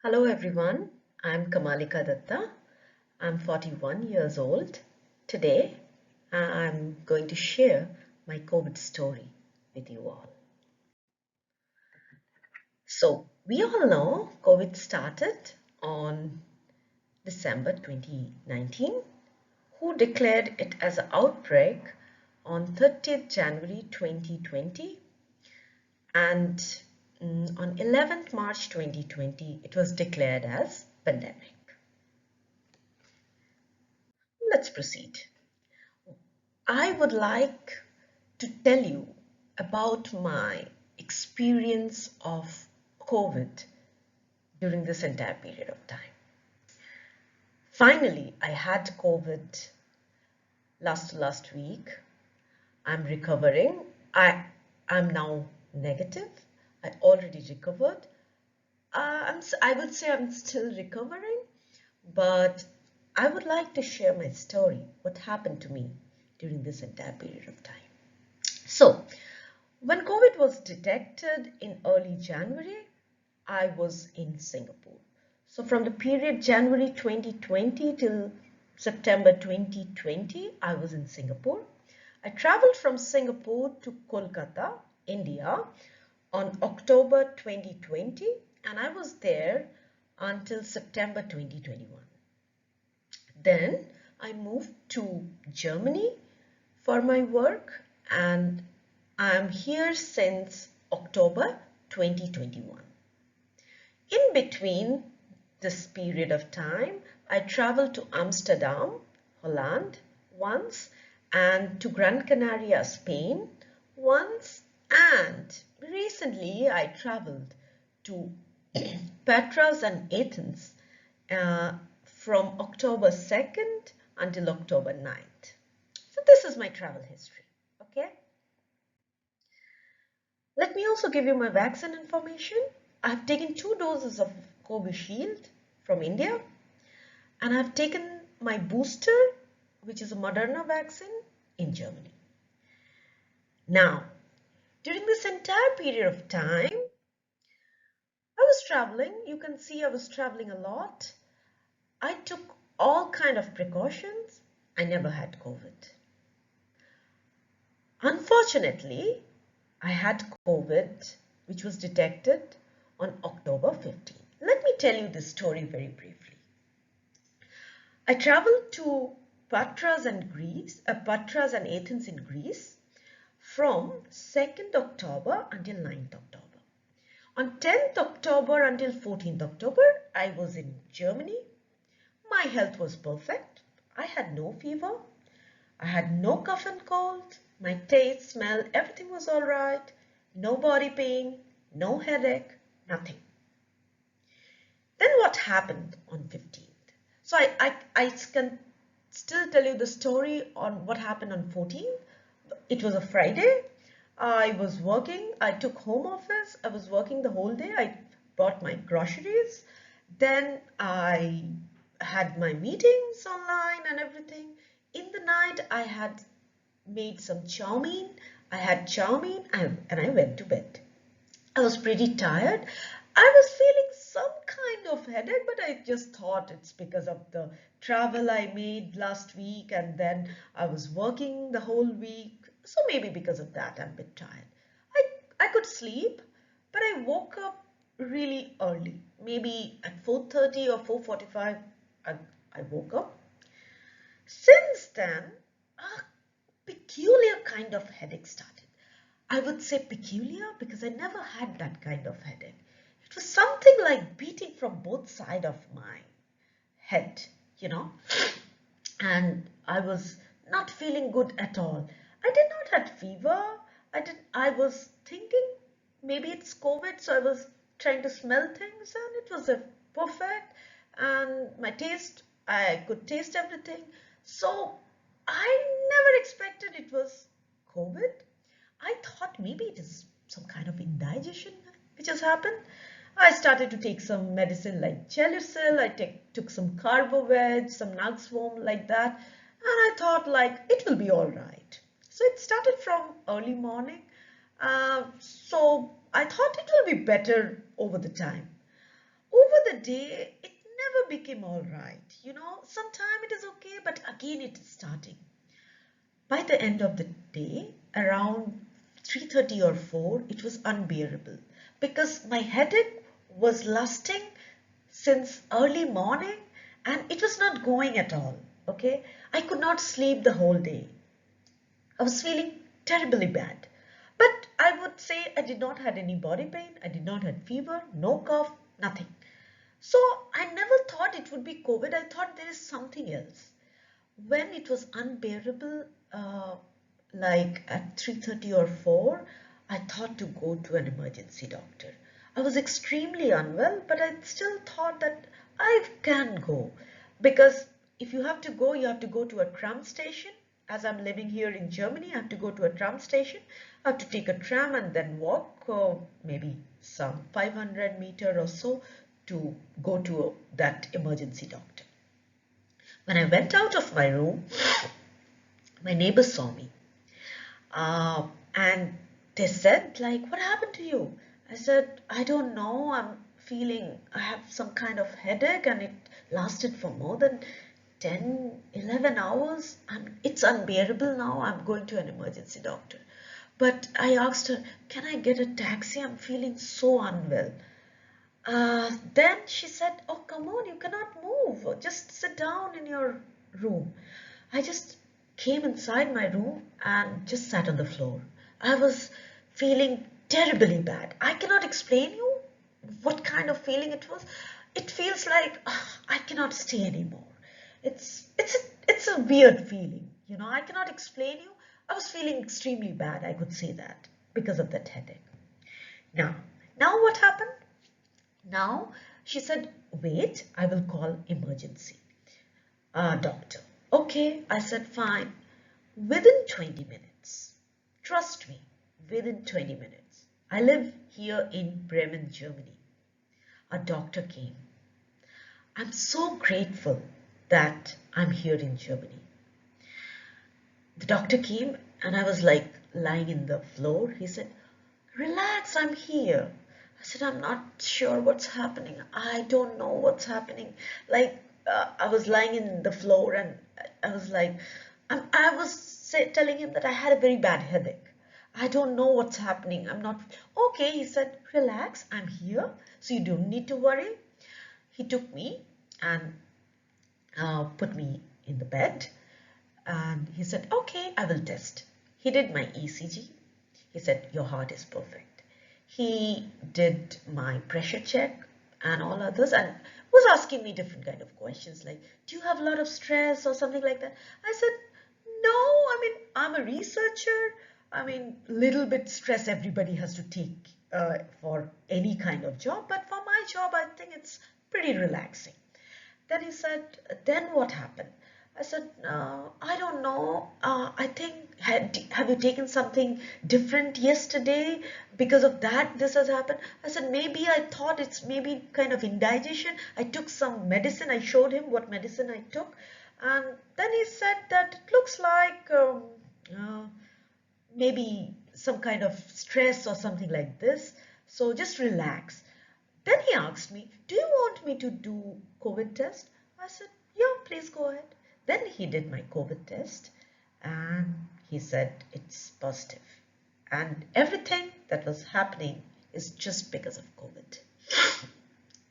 Hello everyone, I'm Kamalika Datta. I'm 41 years old. Today, I'm going to share my COVID story with you all. So, we all know COVID started on December 2019. Who declared it as an outbreak on 30th January 2020, and on 11th March 2020, it was declared as pandemic. Let's proceed. I would like to tell you about my experience of COVID during this entire period of time. Finally, I had COVID last week. I'm recovering. I'm now negative. I already recovered. I would say I'm still recovering, but I would like to share my story, what happened to me during this entire period of time. So, when COVID was detected in early January, I was in Singapore. So from the period January 2020 till September 2020, I was in Singapore. I traveled from Singapore to Kolkata, India on October 2020, and I was there until September 2021. Then I moved to Germany for my work, and I'm here since October 2021. In between this period of time, I traveled to Amsterdam, Holland once, and to Gran Canaria, Spain once, and recently I traveled to Patras and Athens from October 2nd until October 9th. So this is my travel history, okay? Let me also give you my vaccine information. I've taken 2 doses of Covishield from India, and I've taken my booster, which is a Moderna vaccine, in Germany. Now, during this entire period of time, I was traveling. You can see I was traveling a lot. I took all kind of precautions. I never had COVID. Unfortunately, I had COVID, which was detected on October 15th. Let me tell you this story very briefly. I traveled to Patras and Athens in Greece from 2nd October until 9th October. On 10th October until 14th October, I was in Germany. My health was perfect. I had no fever. I had no cough and cold. My taste, smell, everything was all right. No body pain, no headache, nothing. Then what happened on 15th? So I can still tell you the story on what happened on 14th. It was a Friday. I was working. I took home office. I was working the whole day. I bought my groceries. Then I had my meetings online and everything. In the night, I had made some chow mein. I had chow mein and I went to bed. I was pretty tired. I was feeling some kind of headache, but I just thought it's because of the travel I made last week, and then I was working the whole week. So maybe because of that, I'm a bit tired. I could sleep, but I woke up really early. Maybe at 4:30 or 4:45, I woke up. Since then, a peculiar kind of headache started. I would say peculiar because I never had that kind of headache. It was something like beating from both sides of my head, you know, and I was not feeling good at all. I did not have fever. I was thinking maybe it's COVID, so I was trying to smell things, and it was a perfect, and my taste, I could taste everything. So I never expected it was COVID. I thought maybe it is some kind of indigestion which has happened. I started to take some medicine like Gelusil. Took some Carbo-Veg, some Nuxvom like that. And I thought like it will be all right. So it started from early morning. So I thought it will be better over the time. Over the day, it never became all right. You know, sometime it is okay, but again it is starting. By the end of the day, around 3:30 or 4, it was unbearable because my headache was lasting since early morning and it was not going at all. Okay, I could not sleep the whole day. I was feeling terribly bad. But I would say I did not had any body pain, I did not had fever, no cough, nothing. So I never thought it would be COVID. I thought there is something else. When it was unbearable, like at 3:30 or 4, I thought to go to an emergency doctor. I was extremely unwell, but I still thought that I can go because if you have to go, you have to go to a tram station. As I'm living here in Germany, I have to go to a tram station. I have to take a tram and then walk maybe some 500 meters or so to go to that emergency doctor. When I went out of my room, my neighbors saw me and they said, like, what happened to you? I said, I don't know. I have some kind of headache and it lasted for more than 10, 11 hours. It's unbearable now. I'm going to an emergency doctor. But I asked her, can I get a taxi? I'm feeling so unwell. Then she said, oh, come on, you cannot move. Just sit down in your room. I just came inside my room and just sat on the floor. I was feeling terribly bad. I cannot explain you what kind of feeling it was. It feels like I cannot stay anymore. It's a weird feeling. You know, I cannot explain you. I was feeling extremely bad. I could say that because of that headache. Now, now what happened? Now she said, wait, I will call emergency doctor. Okay, I said, fine. Within 20 minutes, trust me, within 20 minutes, I live here in Bremen, Germany. A doctor came. I'm so grateful that I'm here in Germany. The doctor came and I was like lying in the floor. He said, relax, I'm here. I said, I'm not sure what's happening. I don't know what's happening. Like, I was lying in the floor and I was like, I was telling him that I had a very bad headache. I don't know what's happening. I'm not. Okay, he said, relax, I'm here. So you don't need to worry. He took me and put me in the bed. And he said, okay, I will test. He did my ECG. He said, your heart is perfect. He did my pressure check and all others and was asking me different kind of questions like, do you have a lot of stress or something like that? I said, no, I mean, I'm a researcher. I mean, little bit stress everybody has to take for any kind of job. But for my job, I think it's pretty relaxing. Then he said, then what happened? I said, I don't know. I think, have you taken something different yesterday? Because of that, this has happened. I said, maybe I thought it's maybe kind of indigestion. I took some medicine. I showed him what medicine I took. And then he said that it looks like maybe some kind of stress or something like this. So just relax. Then he asked me, do you want me to do COVID test? I said, yeah, please go ahead. Then he did my COVID test and he said it's positive. And everything that was happening is just because of COVID.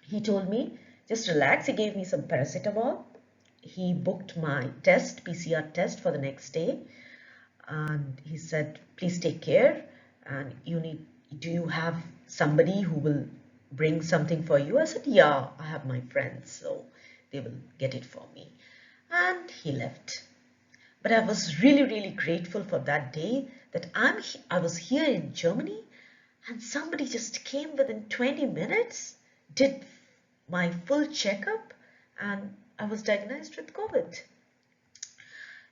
He told me, just relax. He gave me some paracetamol. He booked my test, PCR test for the next day. And he said, please take care. And do you have somebody who will bring something for you? I said, yeah, I have my friends, so they will get it for me. And he left. But I was really, really grateful for that day that I was here in Germany and somebody just came within 20 minutes, did my full checkup, and I was diagnosed with COVID.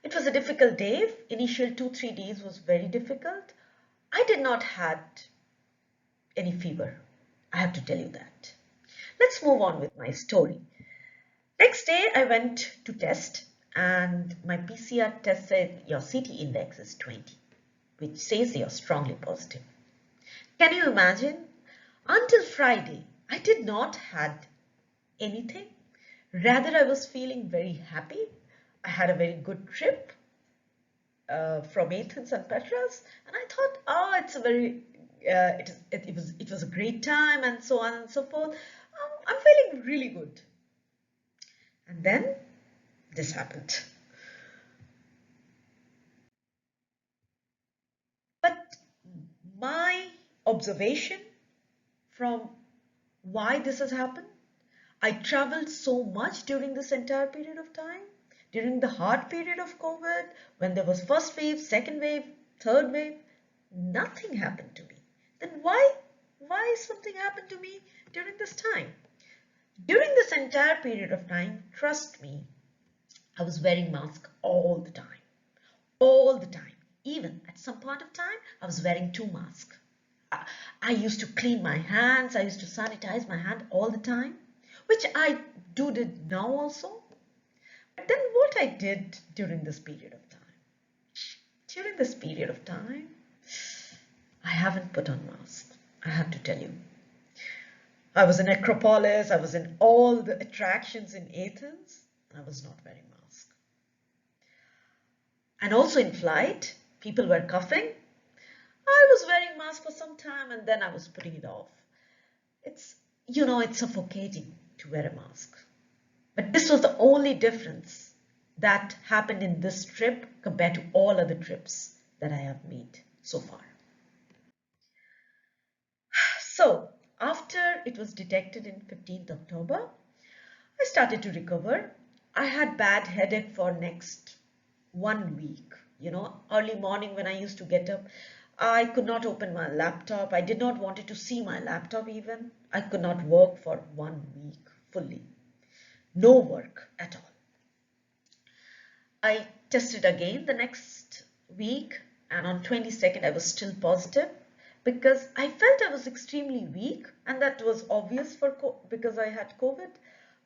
It was a difficult day. Initial 2-3 days was very difficult. I did not had any fever. I have to tell you that. Let's move on with my story. Next day, I went to test and my PCR test said your CT index is 20, which says you're strongly positive. Can you imagine? Until Friday, I did not had anything. Rather, I was feeling very happy. I had a very good trip from Athens and Petras, and I thought, oh, it's a very, it was a great time, and so on and so forth. I'm feeling really good. And then this happened. But my observation from why this has happened, I traveled so much during this entire period of time, during the hard period of COVID, when there was first wave, second wave, third wave, nothing happened to me. Then why something happened to me during this time? During this entire period of time, trust me, I was wearing mask all the time. All the time. Even at some point of time, I was wearing two masks. I used to clean my hands. I used to sanitize my hand all the time, which I did now also. But then what I did during this period of time? During this period of time, I haven't put on mask. I have to tell you. I was in Acropolis. I was in all the attractions in Athens. And I was not wearing mask. And also in flight, people were coughing. I was wearing mask for some time and then I was putting it off. It's suffocating to wear a mask. But this was the only difference that happened in this trip compared to all other trips that I have made so far. So after it was detected in 15th October, I started to recover. I had bad headache for next 1 week. Early morning when I used to get up, I could not open my laptop. I did not want to see my laptop even. I could not work for 1 week fully. No work at all. I tested again the next week and on 22nd I was still positive because I felt I was extremely weak and that was obvious because I had COVID.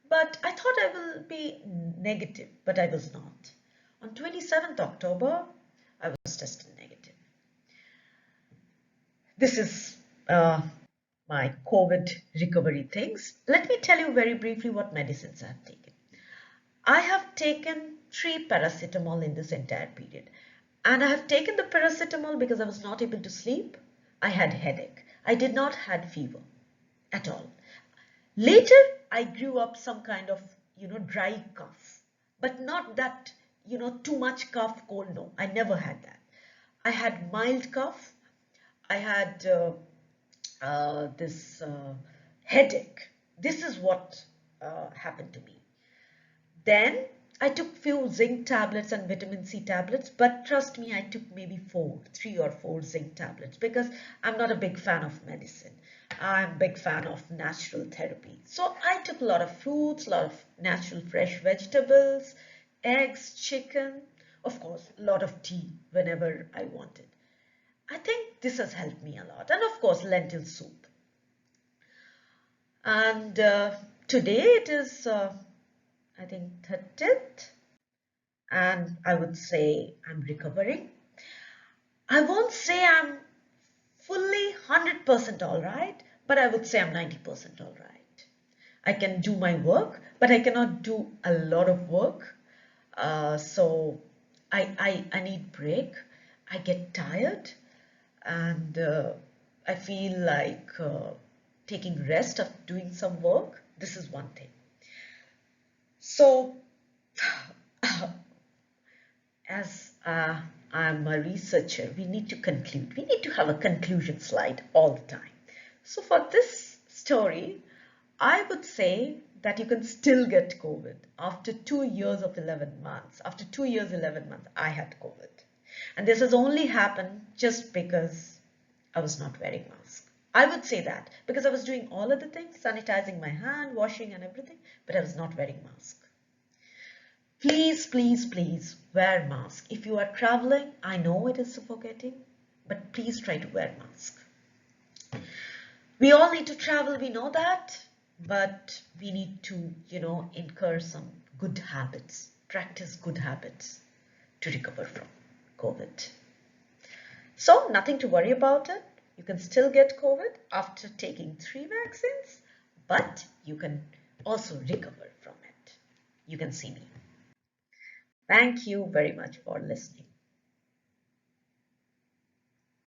But I thought I will be negative, but I was not. On 27th October, I was tested negative. This is my COVID recovery things. Let me tell you very briefly what medicines I have taken. I have taken 3 paracetamol in this entire period. And I have taken the paracetamol because I was not able to sleep. I had headache. I did not had fever at all. Later, I grew up some kind of, dry cough, but not that, too much cough, cold. No, I never had that. I had mild cough. I had this headache. This is what happened to me. Then I took few zinc tablets and vitamin C tablets, but trust me, I took maybe 3 or 4 zinc tablets because I'm not a big fan of medicine. I'm a big fan of natural therapy. So I took a lot of fruits, a lot of natural fresh vegetables, eggs, chicken, of course, a lot of tea whenever I wanted. I think this has helped me a lot. And of course, lentil soup. And today it is, I think, 30th. And I would say I'm recovering. I won't say I'm fully 100% all right, but I would say I'm 90% all right. I can do my work, but I cannot do a lot of work. So I need break. I get tired and I feel like taking rest of doing some work. This is one thing. So as I'm a researcher, we need to conclude. We need to have a conclusion slide all the time. So for this story, I would say that you can still get COVID after 2 years of 11 months. After 2 years, 11 months, I had COVID. And this has only happened just because I was not wearing mask. I would say that because I was doing all of the things, sanitizing my hand, washing and everything, but I was not wearing mask. Please, please, please wear mask. If you are traveling, I know it is suffocating, but please try to wear mask. We all need to travel, we know that, but we need to, incur some good habits, practice good habits to recover from COVID. So nothing to worry about it. You can still get COVID after taking 3 vaccines, but you can also recover from it. You can see me. Thank you very much for listening.